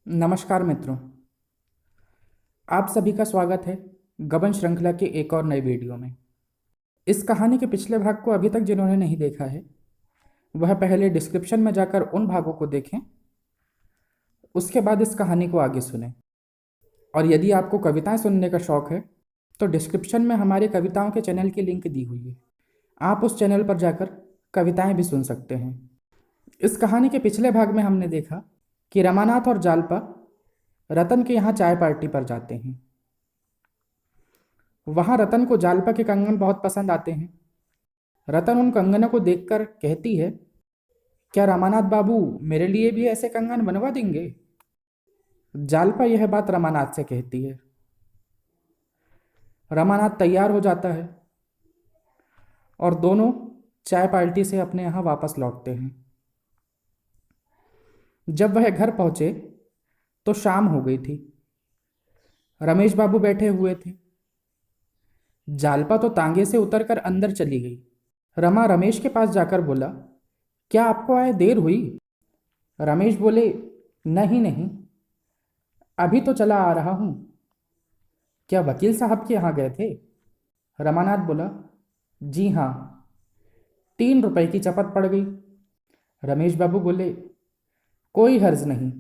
नमस्कार मित्रों, आप सभी का स्वागत है गबन श्रृंखला के एक और नए वीडियो में। इस कहानी के पिछले भाग को अभी तक जिन्होंने नहीं देखा है वह पहले डिस्क्रिप्शन में जाकर उन भागों को देखें, उसके बाद इस कहानी को आगे सुनें। और यदि आपको कविताएं सुनने का शौक है तो डिस्क्रिप्शन में हमारे कविताओं के चैनल की लिंक दी हुई है, आप उस चैनल पर जाकर कविताएं भी सुन सकते हैं। इस कहानी के पिछले भाग में हमने देखा कि रमानाथ और जालपा रतन के यहाँ चाय पार्टी पर जाते हैं। वहां रतन को जालपा के कंगन बहुत पसंद आते हैं। रतन उन कंगनों को देखकर कहती है, क्या रामानाथ बाबू मेरे लिए भी ऐसे कंगन बनवा देंगे? जालपा यह बात रमानाथ से कहती है। रमानाथ तैयार हो जाता है और दोनों चाय पार्टी से अपने यहाँ वापस लौटते हैं। जब वह घर पहुंचे तो शाम हो गई थी। रमेश बाबू बैठे हुए थे। जालपा तो तांगे से उतरकर अंदर चली गई। रमा रमेश के पास जाकर बोला, क्या आपको आए देर हुई? रमेश बोले, नहीं नहीं, अभी तो चला आ रहा हूं। क्या वकील साहब के यहाँ गए थे? रमानाथ बोला, जी हाँ, 3 रुपए की चपत पड़ गई। रमेश बाबू बोले, कोई हर्ज नहीं,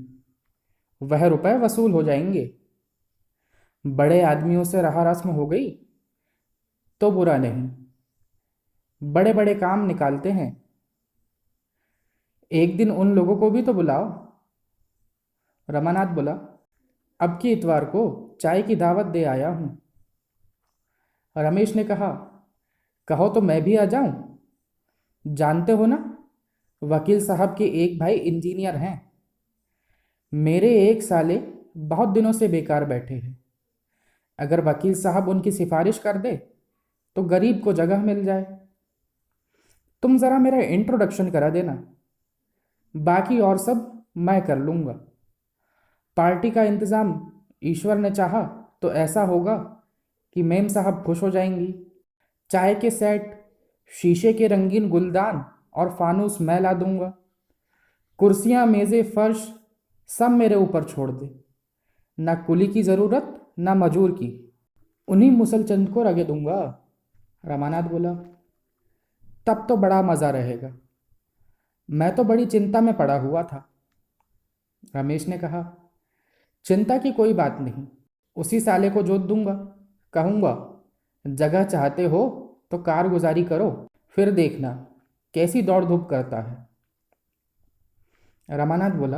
वह रुपए वसूल हो जाएंगे। बड़े आदमियों से रहा रस्म हो गई तो बुरा नहीं, बड़े बड़े काम निकालते हैं। एक दिन उन लोगों को भी तो बुलाओ। रमानाथ बोला, अब की इतवार को चाय की दावत दे आया हूं। रमेश ने कहा, कहो तो मैं भी आ जाऊं? जानते हो ना, वकील साहब के एक भाई इंजीनियर हैं। मेरे एक साले बहुत दिनों से बेकार बैठे हैं। अगर वकील साहब उनकी सिफारिश कर दे तो गरीब को जगह मिल जाए। तुम ज़रा मेरा इंट्रोडक्शन करा देना, बाकी और सब मैं कर लूँगा। पार्टी का इंतज़ाम ईश्वर ने चाहा तो ऐसा होगा कि मेम साहब खुश हो जाएंगी। चाय के सेट, शीशे के रंगीन गुलदान और फानूस मैं ला दूंगा। कुर्सियाँ, मेज़ें, फर्श सब मेरे ऊपर छोड़ दे। ना कुली की ज़रूरत ना मजूर की, उन्हीं मुसलचंद को रगे दूंगा। रमानाथ बोला, तब तो बड़ा मज़ा रहेगा। मैं तो बड़ी चिंता में पड़ा हुआ था। रमेश ने कहा, चिंता की कोई बात नहीं, उसी साले को जोत दूंगा। कहूँगा, जगह चाहते हो तो कारगुजारी करो, फिर देखना कैसी दौड़ धूप करता है। रमानाथ बोला,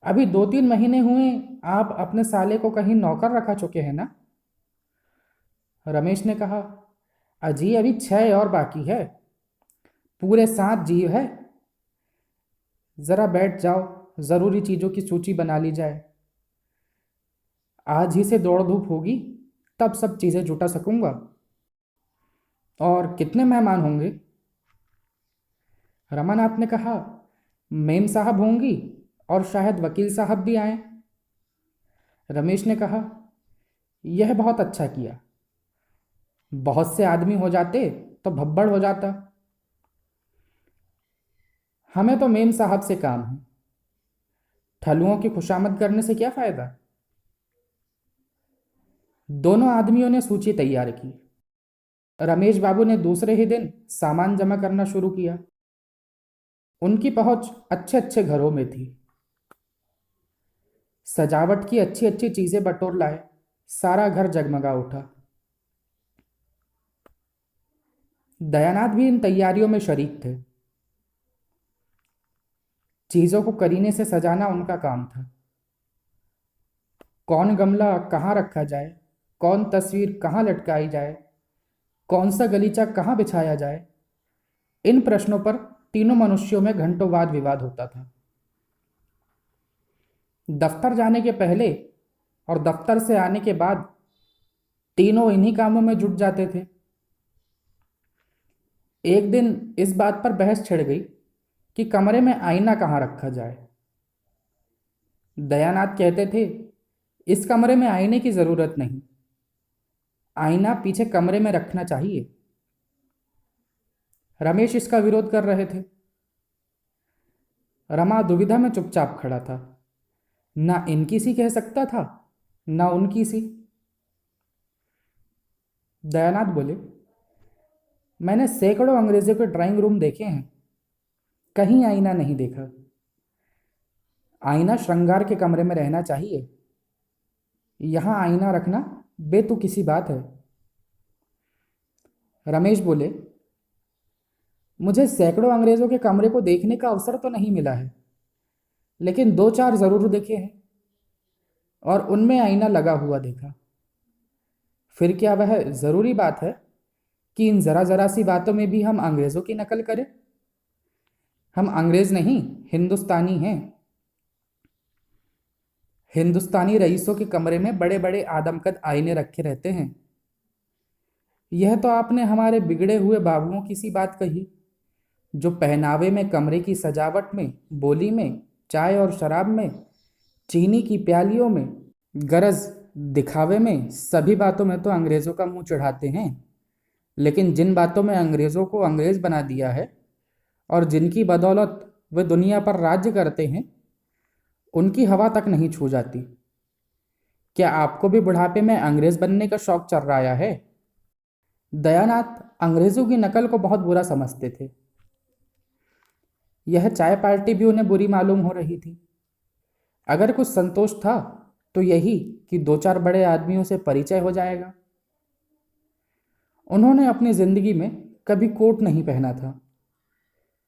अभी 2-3 महीने हुए आप अपने साले को कहीं नौकर रखा चुके हैं ना? रमेश ने कहा, अजी अभी 6 और बाकी है, पूरे 7 जीव है। ज़रा बैठ जाओ, ज़रूरी चीज़ों की सूची बना ली जाए। आज ही से दौड़ धूप होगी, तब सब चीज़ें जुटा सकूंगा। और कितने मेहमान होंगे? रमानाथ ने कहा, मेम साहब होंगी और शायद वकील साहब भी आए। रमेश ने कहा, यह बहुत अच्छा किया, बहुत से आदमी हो जाते तो भब्बड़ हो जाता। हमें तो मेम साहब से काम है, ठलुओं की खुशामद करने से क्या फ़ायदा। दोनों आदमियों ने सूची तैयार की। रमेश बाबू ने दूसरे ही दिन सामान जमा करना शुरू किया। उनकी पहुंच अच्छे अच्छे घरों में थी। सजावट की अच्छी अच्छी चीजें बटोर लाए। सारा घर जगमगा उठा। दयानाथ भी इन तैयारियों में शरीक थे। चीजों को करीने से सजाना उनका काम था। कौन गमला कहाँ रखा जाए, कौन तस्वीर कहाँ लटकाई जाए, कौन सा गलीचा कहाँ बिछाया जाए, इन प्रश्नों पर तीनों मनुष्यों में घंटों वाद विवाद होता था। दफ्तर जाने के पहले और दफ्तर से आने के बाद तीनों इन्हीं कामों में जुट जाते थे। एक दिन इस बात पर बहस छिड़ गई कि कमरे में आईना कहाँ रखा जाए। दयानाथ कहते थे, इस कमरे में आईने की जरूरत नहीं, आईना पीछे कमरे में रखना चाहिए। रमेश इसका विरोध कर रहे थे। रमा दुविधा में चुपचाप खड़ा था। ना इनकी सी कह सकता था, ना उनकी सी। दयानाथ बोले, मैंने सैकड़ों अंग्रेजों के ड्राइंग रूम देखे हैं, कहीं आईना नहीं देखा। आईना श्रृंगार के कमरे में रहना चाहिए, यहाँ आईना रखना बेतुकी सी बात है। रमेश बोले, मुझे सैकड़ों अंग्रेजों के कमरे को देखने का अवसर तो नहीं मिला है, लेकिन दो चार जरूर देखे हैं और उनमें आईना लगा हुआ देखा। फिर क्या वह जरूरी बात है कि इन जरा जरा सी बातों में भी हम अंग्रेजों की नकल करें? हम अंग्रेज नहीं, हिंदुस्तानी हैं। हिंदुस्तानी रईसों के कमरे में बड़े बड़े आदमकद आईने रखे रहते हैं। यह तो आपने हमारे बिगड़े हुए बाबुओं की सी बात कही, जो पहनावे में, कमरे की सजावट में, बोली में, चाय और शराब में, चीनी की प्यालियों में, गरज दिखावे में, सभी बातों में तो अंग्रेजों का मुंह चढ़ाते हैं। लेकिन जिन बातों में अंग्रेजों को अंग्रेज बना दिया है और जिनकी बदौलत वे दुनिया पर राज्य करते हैं, उनकी हवा तक नहीं छू जाती। क्या आपको भी बुढ़ापे में अंग्रेज बनने का शौक चढ़ रहा है? दयानाथ अंग्रेजों की नकल को बहुत बुरा समझते थे। यह चाय पार्टी भी उन्हें बुरी मालूम हो रही थी। अगर कुछ संतोष था तो यही कि दो चार बड़े आदमियों से परिचय हो जाएगा। उन्होंने अपनी जिंदगी में कभी कोट नहीं पहना था।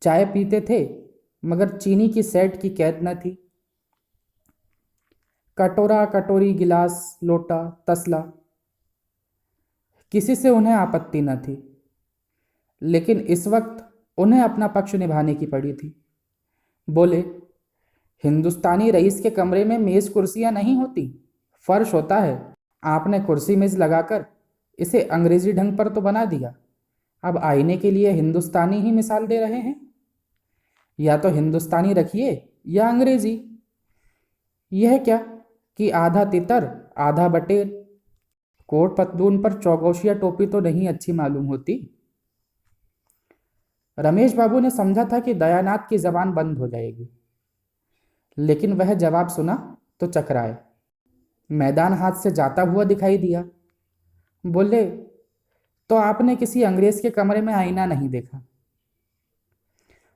चाय पीते थे मगर चीनी की सेट की कैद न थी। कटोरा, कटोरी, गिलास, लोटा, तसला, किसी से उन्हें आपत्ति न थी। लेकिन इस वक्त उन्हें अपना पक्ष निभाने की पड़ी थी। बोले, हिंदुस्तानी रईस के कमरे में मेज कुर्सियां नहीं होती, फर्श होता है। आपने कुर्सी मेज लगाकर इसे अंग्रेजी ढंग पर तो बना दिया, अब आईने के लिए हिंदुस्तानी ही मिसाल दे रहे हैं। या तो हिंदुस्तानी रखिए या अंग्रेजी। यह क्या कि आधा तितर आधा बटेर। कोट पतलून पर चौगोशिया टोपी तो नहीं अच्छी मालूम होती। रमेश बाबू ने समझा था कि दयानाथ की जबान बंद हो जाएगी, लेकिन वह जवाब सुना तो चकराए। मैदान हाथ से जाता हुआ दिखाई दिया। बोले, तो आपने किसी अंग्रेज के कमरे में आईना नहीं देखा?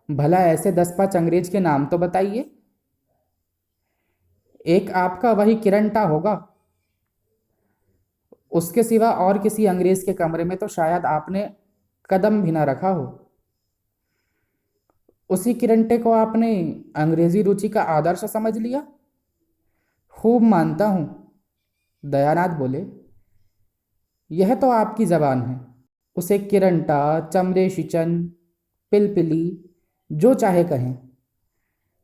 भला ऐसे 10-5 अंग्रेज के नाम तो बताइए। एक आपका वही किरंटा होगा, उसके सिवा और किसी अंग्रेज के कमरे में तो शायद आपने कदम भी ना रखा हो। उसी किरंटे को आपने अंग्रेजी रुचि का आदर्श समझ लिया। खूब मानता हूं। दयानाथ बोले, यह तो आपकी जबान है। उसे किरंटा, चमड़े शिचन, पिलपिली, जो चाहे कहें,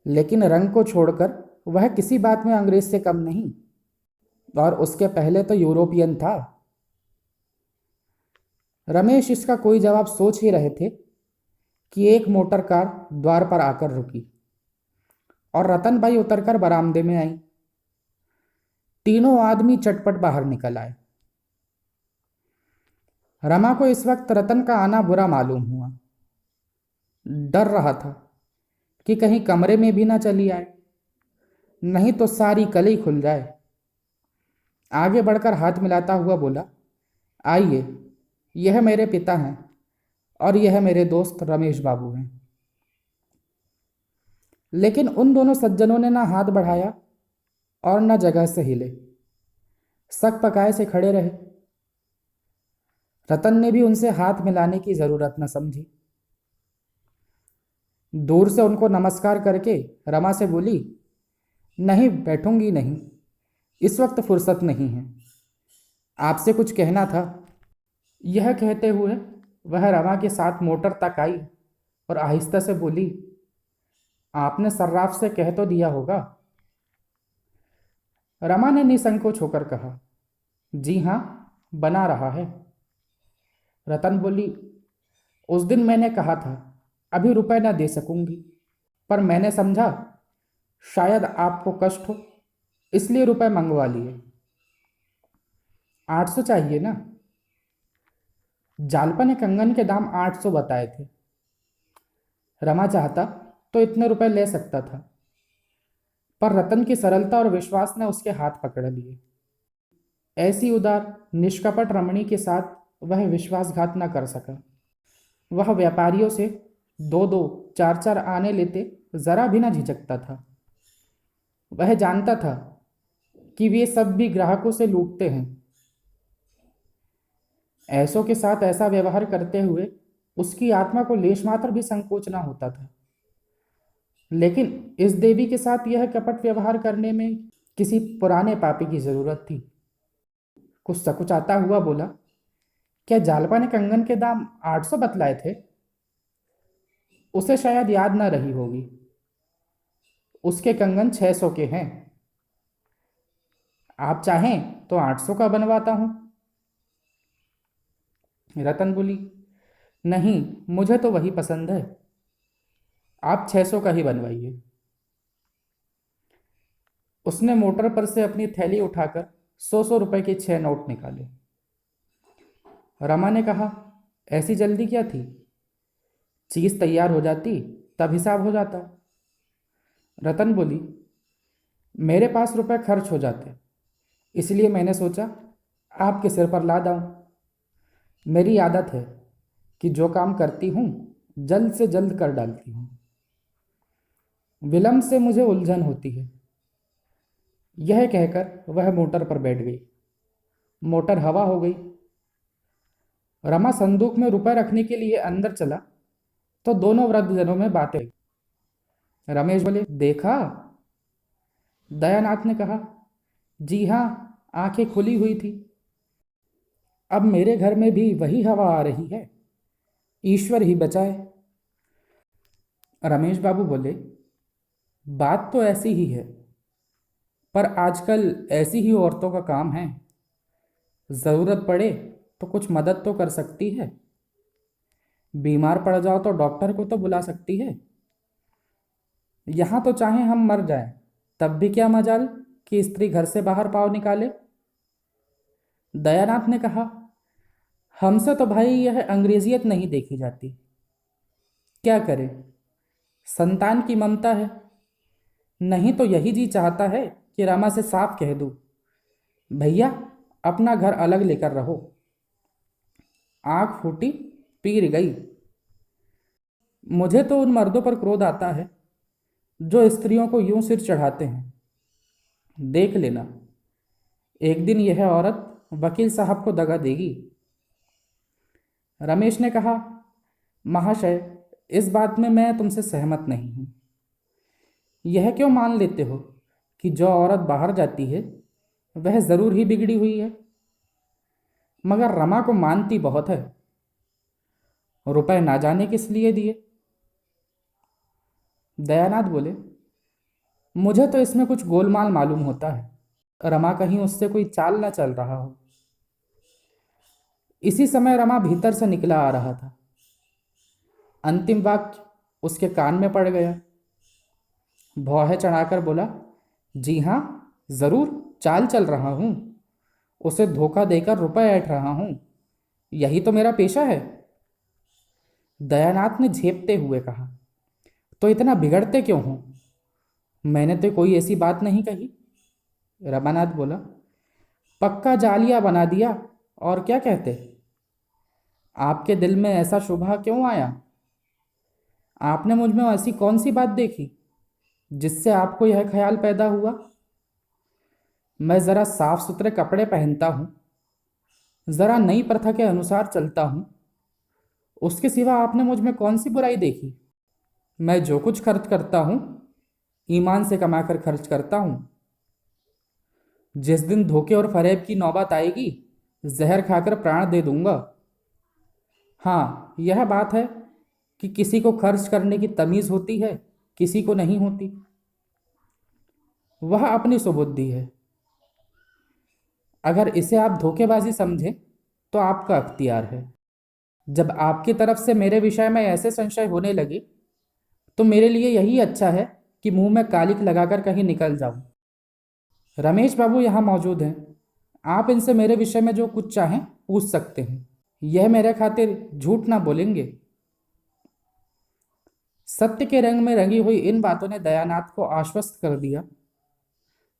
लेकिन रंग को छोड़कर वह किसी बात में अंग्रेज से कम नहीं, और उसके पहले तो यूरोपियन था। रमेश इसका कोई जवाब सोच ही रहे थे कि एक मोटर कार द्वार पर आकर रुकी और रतनबाई उतरकर बरामदे में आई। तीनों आदमी चटपट बाहर निकल आए। रमा को इस वक्त रतन का आना बुरा मालूम हुआ। डर रहा था कि कहीं कमरे में भी ना चली आए, नहीं तो सारी कलई खुल जाए। आगे बढ़कर हाथ मिलाता हुआ बोला, आइए, यह मेरे पिता हैं और यह मेरे दोस्त रमेश बाबू हैं। लेकिन उन दोनों सज्जनों ने ना हाथ बढ़ाया और न जगह से हिले, सक पकाए से खड़े रहे। रतन ने भी उनसे हाथ मिलाने की जरूरत न समझी। दूर से उनको नमस्कार करके रमा से बोली, नहीं, बैठूंगी नहीं, इस वक्त फुर्सत नहीं है, आपसे कुछ कहना था। यह कहते हुए वह रमा के साथ मोटर तक आई और आहिस्ता से बोली, आपने सर्राफ से कह तो दिया होगा? रमा ने निसंकोच होकर कहा, जी हाँ, बना रहा है। रतन बोली, उस दिन मैंने कहा था अभी रुपए न दे सकूंगी, पर मैंने समझा शायद आपको कष्ट हो, इसलिए रुपए मंगवा लिए। 800 चाहिए ना? जालपा ने कंगन के दाम 800 बताए थे। रमा चाहता तो इतने रुपए ले सकता था, पर रतन की सरलता और विश्वास ने उसके हाथ पकड़ लिए। ऐसी उदार निष्कपट रमणी के साथ वह विश्वासघात न कर सका। वह व्यापारियों से दो दो चार चार आने लेते जरा भी न झिझकता था। वह जानता था कि वे सब भी ग्राहकों से लूटते हैं। ऐसों के साथ ऐसा व्यवहार करते हुए उसकी आत्मा को लेश मात्र भी संकोच न होता था। लेकिन इस देवी के साथ यह कपट व्यवहार करने में किसी पुराने पापी की जरूरत थी। कुछ सकुचाता हुआ बोला, क्या जालपा ने कंगन के दाम 800 बतलाए थे? उसे शायद याद न रही होगी। उसके कंगन 600 के हैं। आप चाहें तो 800 का बनवाता हूं। रतन बोली, नहीं, मुझे तो वही पसंद है। आप 600 का ही बनवाइए। उसने मोटर पर से अपनी थैली उठाकर 100 रुपए के 6 नोट निकाले। रमा ने कहा, ऐसी जल्दी क्या थी? चीज तैयार हो जाती तब हिसाब हो जाता। रतन बोली, मेरे पास रुपए खर्च हो जाते, इसलिए मैंने सोचा आपके सिर पर ला दूं। मेरी आदत है कि जो काम करती हूं जल्द से जल्द कर डालती हूं। विलंब से मुझे उलझन होती है। यह कहकर वह मोटर पर बैठ गई। मोटर हवा हो गई। रमा संदूक में रुपए रखने के लिए अंदर चला तो दोनों वृद्धजनों में बातें हुई। रमेश बोले, देखा? दयानाथ ने कहा, जी हाँ, आंखें खुली हुई थी। अब मेरे घर में भी वही हवा आ रही है। ईश्वर ही बचाए। रमेश बाबू बोले, बात तो ऐसी ही है, पर आजकल ऐसी ही औरतों का काम है। जरूरत पड़े तो कुछ मदद तो कर सकती है। बीमार पड़ जाओ तो डॉक्टर को तो बुला सकती है। यहां तो चाहे हम मर जाएं, तब भी क्या मजाल कि स्त्री घर से बाहर पाँव निकाले। दयानाथ ने कहा, हमसे तो भाई यह अंग्रेजियत नहीं देखी जाती। क्या करें, संतान की ममता है। नहीं तो यही जी चाहता है कि रमा से साफ कह दूं, भैया अपना घर अलग लेकर रहो। आंख फूटी, पीर गई। मुझे तो उन मर्दों पर क्रोध आता है जो स्त्रियों को यूं सिर चढ़ाते हैं। देख लेना, एक दिन यह औरत वकील साहब को दगा देगी। रमेश ने कहा, महाशय, इस बात में मैं तुमसे सहमत नहीं हूं। यह क्यों मान लेते हो कि जो औरत बाहर जाती है वह जरूर ही बिगड़ी हुई है? मगर रमा को मानती बहुत है। रुपए ना जाने किस लिए दिए। दयानाथ बोले, मुझे तो इसमें कुछ गोलमाल मालूम होता है। रमा कहीं उससे कोई चाल ना चल रहा हो। इसी समय रमा भीतर से निकला आ रहा था। अंतिम वाक्य उसके कान में पड़ गया। भौहें चढ़ाकर बोला, जी हाँ, जरूर चाल चल रहा हूं। उसे धोखा देकर रुपए ऐंठ रहा हूं। यही तो मेरा पेशा है। दयानाथ ने झेपते हुए कहा, तो इतना बिगड़ते क्यों हो? मैंने तो कोई ऐसी बात नहीं कही। रमानाथ बोला, पक्का जालिया बना दिया, और क्या कहते? आपके दिल में ऐसा शुभा क्यों आया? आपने मुझ में ऐसी कौन सी बात देखी जिससे आपको यह ख्याल पैदा हुआ? मैं जरा साफ सुथरे कपड़े पहनता हूँ, जरा नई प्रथा के अनुसार चलता हूँ। उसके सिवा आपने मुझ में कौन सी बुराई देखी? मैं जो कुछ खर्च करता हूँ ईमान से कमाकर खर्च करता हूँ। जिस दिन धोखे और फरेब की नौबत आएगी, जहर खाकर प्राण दे दूंगा। हाँ, यह बात है कि किसी को खर्च करने की तमीज होती है, किसी को नहीं होती। वह अपनी सुबुद्धि है। अगर इसे आप धोखेबाजी समझें तो आपका अख्तियार है। जब आपकी तरफ से मेरे विषय में ऐसे संशय होने लगे तो मेरे लिए यही अच्छा है कि मुंह में कालिक लगाकर कहीं निकल जाऊं। रमेश बाबू यहाँ मौजूद हैं। आप इनसे मेरे विषय में जो कुछ चाहें पूछ सकते हैं। यह मेरे खातिर झूठ ना बोलेंगे। सत्य के रंग में रंगी हुई इन बातों ने दयानाथ को आश्वस्त कर दिया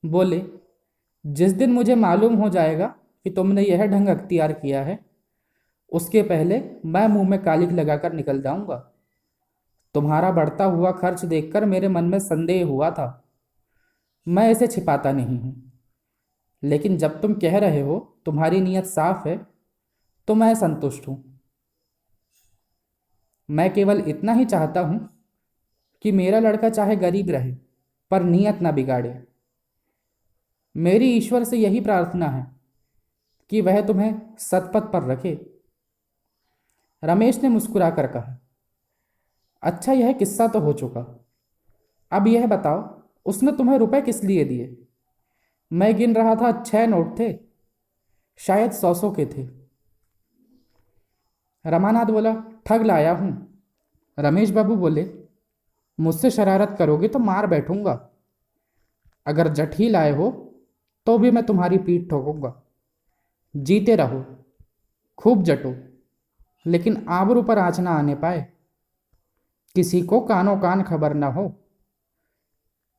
बोले, जिस दिन मुझे मालूम हो जाएगा कि तुमने यह ढंग अख्तियार किया है, उसके पहले मैं मुंह में कालिख लगाकर निकल जाऊंगा। तुम्हारा बढ़ता हुआ खर्च देखकर मेरे मन में संदेह हुआ था। मैं इसे छिपाता नहीं हूं, लेकिन जब तुम कह रहे हो तुम्हारी नीयत साफ है, तो मैं संतुष्ट हूं। मैं केवल इतना ही चाहता हूं कि मेरा लड़का चाहे गरीब रहे, पर नीयत ना बिगाड़े। मेरी ईश्वर से यही प्रार्थना है कि वह तुम्हें सतपथ पर रखे। रमेश ने मुस्कुराकर कहा, अच्छा, यह किस्सा तो हो चुका। अब यह बताओ, उसने तुम्हें रुपए किस लिए दिए? मैं गिन रहा था, 6 नोट थे, शायद 100 के थे। रमानाथ बोला, ठग लाया हूं। रमेश बाबू बोले, मुझसे शरारत करोगे तो मार बैठूंगा। अगर जट ही लाए हो तो भी मैं तुम्हारी पीठ ठोकूंगा। जीते रहो, खूब जटो, लेकिन आबरू पर आँच ना आने पाए, किसी को कानो कान खबर ना हो।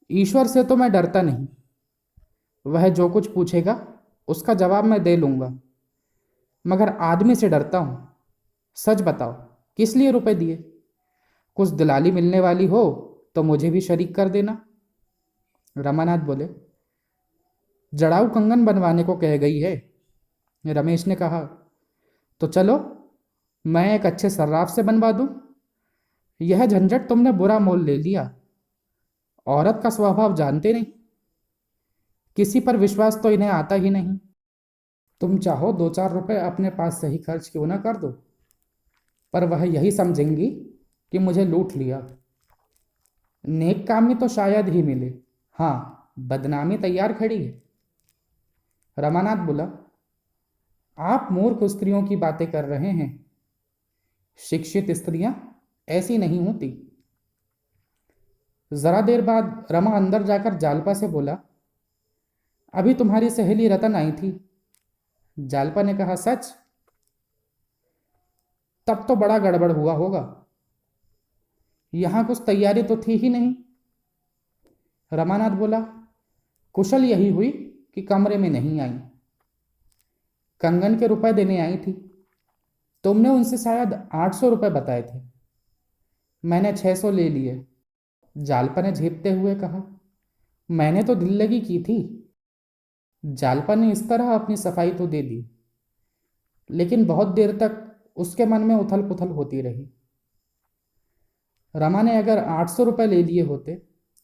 ईश्वर से तो मैं डरता नहीं, वह जो कुछ पूछेगा उसका जवाब मैं दे लूंगा, मगर आदमी से डरता हूं। सच बताओ, किस लिए रुपए दिए? कुछ दलाली मिलने वाली हो तो मुझे भी शरीक कर देना। रमानाथ बोले, जड़ाऊ कंगन बनवाने को कह गई है। रमेश ने कहा, तो चलो, मैं एक अच्छे सर्राफ से बनवा दूं। यह झंझट तुमने बुरा मोल ले लिया। औरत का स्वभाव जानते नहीं, किसी पर विश्वास तो इन्हें आता ही नहीं। तुम चाहो 2-4 रुपए अपने पास से ही खर्च क्यों ना कर दो, पर वह यही समझेंगी कि मुझे लूट लिया। नेक कामी तो शायद ही मिले, हाँ, बदनामी तैयार खड़ी है। रमानाथ बोला, आप मूर्ख स्त्रियों की बातें कर रहे हैं। शिक्षित स्त्रियां ऐसी नहीं होती। जरा देर बाद रमा अंदर जाकर जालपा से बोला, अभी तुम्हारी सहेली रतन आई थी। जालपा ने कहा, सच? तब तो बड़ा गड़बड़ हुआ होगा। यहां कुछ तैयारी तो थी ही नहीं। रमानाथ बोला, कुशल यही हुई कि कमरे में नहीं आई। कंगन के रुपए देने आई थी। तुमने उनसे शायद 800 रुपए बताए थे, मैंने 600 ले लिए। जालपा ने झेपते हुए कहा, मैंने तो दिल लगी की थी। जालपा ने इस तरह अपनी सफाई तो दे दी, लेकिन बहुत देर तक उसके मन में उथल पुथल होती रही। रमा ने अगर 800 रुपये ले लिए होते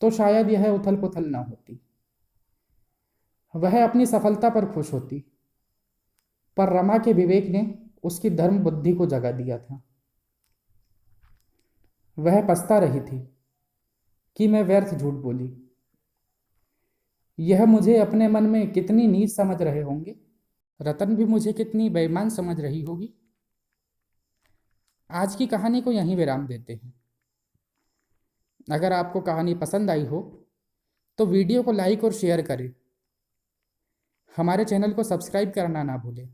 तो शायद यह उथल पुथल ना होती। वह अपनी सफलता पर खुश होती, पर रमा के विवेक ने उसकी धर्म बुद्धि को जगा दिया था। वह पछता रही थी कि मैं व्यर्थ झूठ बोली। यह मुझे अपने मन में कितनी नीच समझ रहे होंगे, रतन भी मुझे कितनी बेईमान समझ रही होगी। आज की कहानी को यहीं विराम देते हैं। अगर आपको कहानी पसंद आई हो तो वीडियो को लाइक और शेयर करें। हमारे चैनल को सब्सक्राइब करना ना भूलें।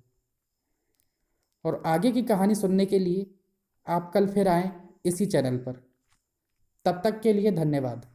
और आगे की कहानी सुनने के लिए आप कल फिर आएं इसी चैनल पर। तब तक के लिए धन्यवाद।